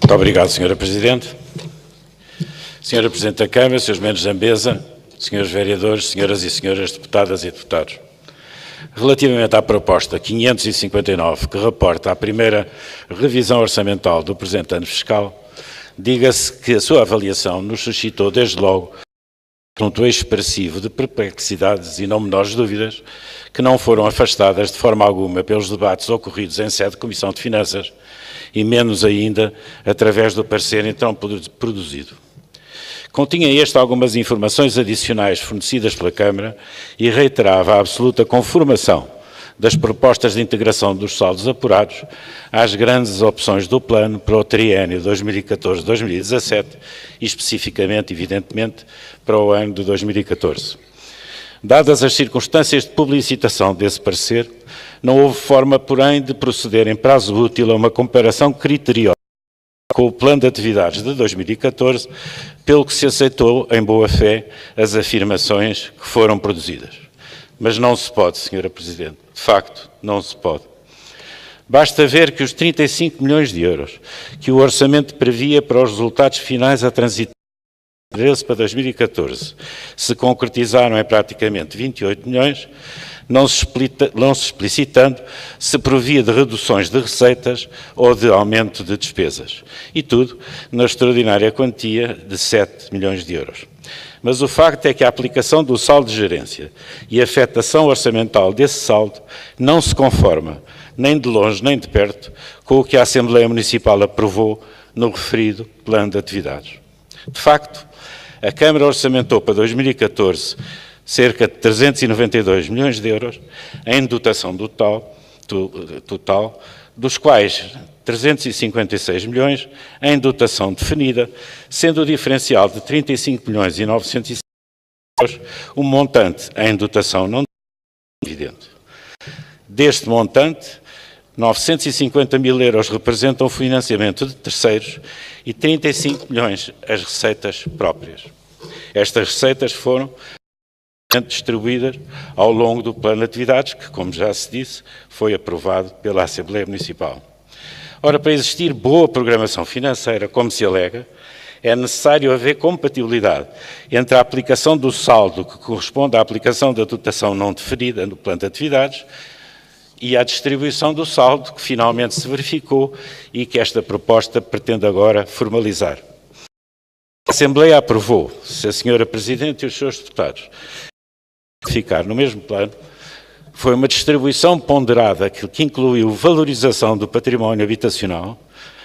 Muito obrigado, Sra. Presidente. Sra. Presidente da Câmara, Srs. membros da mesa, Srs. vereadores, Senhoras e Senhores deputadas e deputados. Relativamente à proposta 559, que reporta a primeira revisão orçamental do presente ano fiscal, diga-se que a sua avaliação nos suscitou desde logo um tom expressivo de perplexidades e não menores dúvidas que não foram afastadas de forma alguma pelos debates ocorridos em sede de Comissão de Finanças e menos ainda através do parecer então produzido. Continha este algumas informações adicionais fornecidas pela Câmara e reiterava a absoluta conformação das propostas de integração dos saldos apurados às grandes opções do plano para o triênio 2014-2017 e especificamente, evidentemente, para o ano de 2014. Dadas as circunstâncias de publicitação desse parecer, não houve forma, porém, de proceder em prazo útil a uma comparação criteriosa com o plano de atividades de 2014, pelo que se aceitou, em boa fé, as afirmações que foram produzidas. Mas não se pode, Sra. Presidente. De facto, não se pode. Basta ver que os 35 milhões de euros que o orçamento previa para os resultados finais a transitar de 2013 para 2014 se concretizaram em praticamente 28 milhões, não se explicitando se provia de reduções de receitas ou de aumento de despesas. E tudo na extraordinária quantia de 7 milhões de euros. Mas o facto é que a aplicação do saldo de gerência e a afetação orçamental desse saldo não se conforma, nem de longe nem de perto, com o que a Assembleia Municipal aprovou no referido plano de atividades. De facto, a Câmara orçamentou para 2014 cerca de 392 milhões de euros em dotação total, dos quais 356 milhões em dotação definida, sendo o diferencial de 35 milhões e 905 euros um montante em dotação não evidente. Deste montante, 950 mil euros representam o financiamento de terceiros e 35 milhões as receitas próprias. Estas receitas foram distribuídas ao longo do plano de atividades, que, como já se disse, foi aprovado pela Assembleia Municipal. Ora, para existir boa programação financeira, como se alega, é necessário haver compatibilidade entre a aplicação do saldo que corresponde à aplicação da dotação não deferida no plano de atividades e à distribuição do saldo que finalmente se verificou e que esta proposta pretende agora formalizar. A Assembleia aprovou, se a Sra. Presidente e os seus deputados ficar no mesmo plano, foi uma distribuição ponderada que incluiu valorização do património habitacional,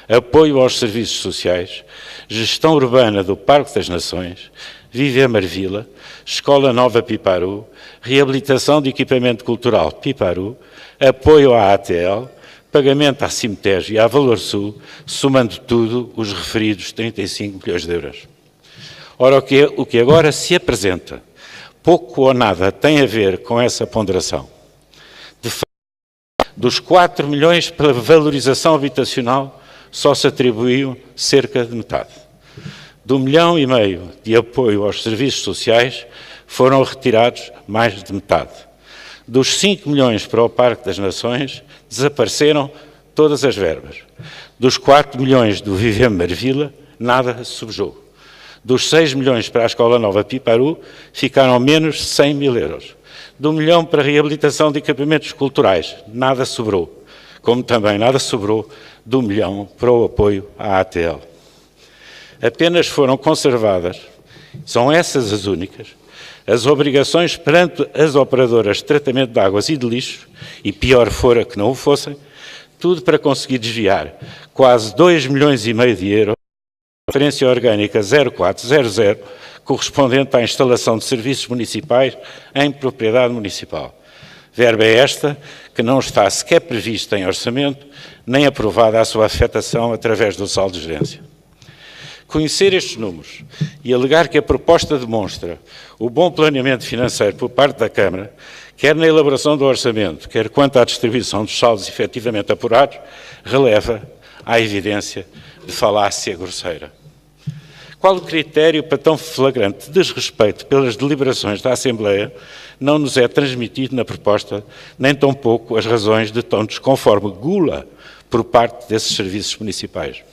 apoio aos serviços sociais, gestão urbana do Parque das Nações, Viver Marvila, Escola Nova Piparu, reabilitação de equipamento cultural Piparu, apoio à ATL, pagamento à Cimitejo e à Valor Sul, somando tudo os referidos 35 milhões de euros. Ora, o que agora se apresenta, pouco ou nada tem a ver com essa ponderação. De facto, dos 4 milhões pela valorização habitacional, só se atribuiu cerca de metade. Do 1,5 milhão de apoio aos serviços sociais, foram retirados mais de metade. Dos 5 milhões para o Parque das Nações, desapareceram todas as verbas. Dos 4 milhões do Viver Marvila, nada sobrou. Dos 6 milhões para a Escola Nova Piparu, ficaram menos 100 mil euros. Do 1 milhão para a reabilitação de equipamentos culturais, nada sobrou. Como também nada sobrou do 1 milhão para o apoio à ATL. Apenas foram conservadas, são essas as únicas, as obrigações perante as operadoras de tratamento de águas e de lixo, e pior fora que não o fossem, tudo para conseguir desviar quase 2 milhões e meio de euros da referência orgânica 0400, correspondente à instalação de serviços municipais em propriedade municipal. Verba esta que não está sequer prevista em orçamento, nem aprovada a sua afetação através do saldo de gerência. Conhecer estes números e alegar que a proposta demonstra o bom planeamento financeiro por parte da Câmara, quer na elaboração do orçamento, quer quanto à distribuição dos saldos efetivamente apurados, releva à evidência de falácia grosseira. Qual o critério para tão flagrante desrespeito pelas deliberações da Assembleia não nos é transmitido na proposta, nem tampouco as razões de tão desconforme gula por parte desses serviços municipais.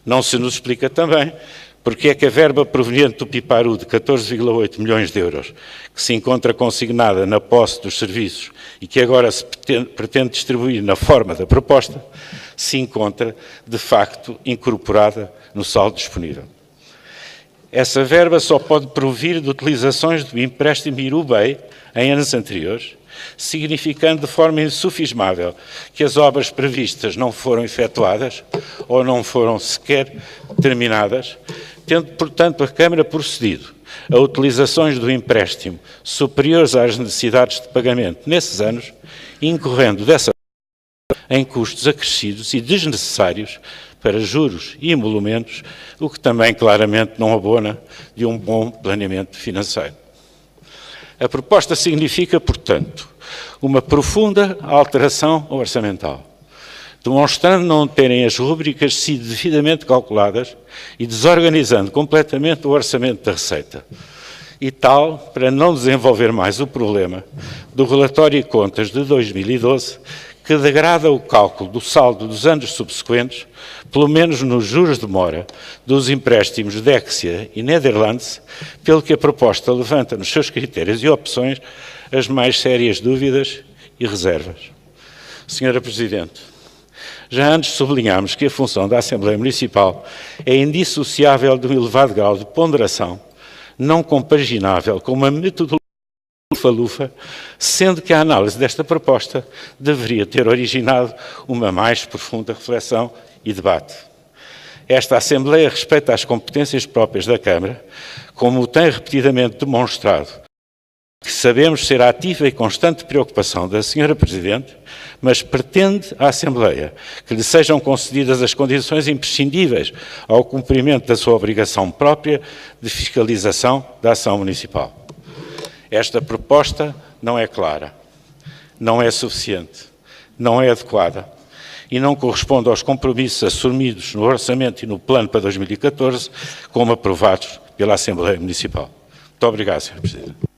Não se nos explica também porque é que a verba proveniente do Piparu de 14,8 milhões de euros, que se encontra consignada na posse dos serviços e que agora se pretende distribuir na forma da proposta, se encontra, de facto, incorporada no saldo disponível. Essa verba só pode provir de utilizações do empréstimo Irubei em anos anteriores, significando de forma insufismável que as obras previstas não foram efetuadas ou não foram sequer terminadas, tendo, portanto, a Câmara procedido a utilizações do empréstimo superiores às necessidades de pagamento nesses anos, incorrendo dessa forma em custos acrescidos e desnecessários para juros e emolumentos, o que também claramente não abona de um bom planeamento financeiro. A proposta significa, portanto, uma profunda alteração orçamental, demonstrando não terem as rúbricas sido devidamente calculadas e desorganizando completamente o orçamento da Receita. E tal para não desenvolver mais o problema do relatório de contas de 2012, que degrada o cálculo do saldo dos anos subsequentes, pelo menos nos juros de mora, dos empréstimos Dexia e Nederlands, pelo que a proposta levanta nos seus critérios e opções as mais sérias dúvidas e reservas. Senhora Presidente, já antes sublinhámos que a função da Assembleia Municipal é indissociável de um elevado grau de ponderação, não compaginável com uma metodologia lufa-lufa, sendo que a análise desta proposta deveria ter originado uma mais profunda reflexão e debate. Esta Assembleia respeita as competências próprias da Câmara, como o tem repetidamente demonstrado, que sabemos ser a ativa e constante preocupação da Senhora Presidente, mas pretende a Assembleia que lhe sejam concedidas as condições imprescindíveis ao cumprimento da sua obrigação própria de fiscalização da ação municipal. Esta proposta não é clara, não é suficiente, não é adequada e não corresponde aos compromissos assumidos no Orçamento e no Plano para 2014, como aprovados pela Assembleia Municipal. Muito obrigado, Sr. Presidente.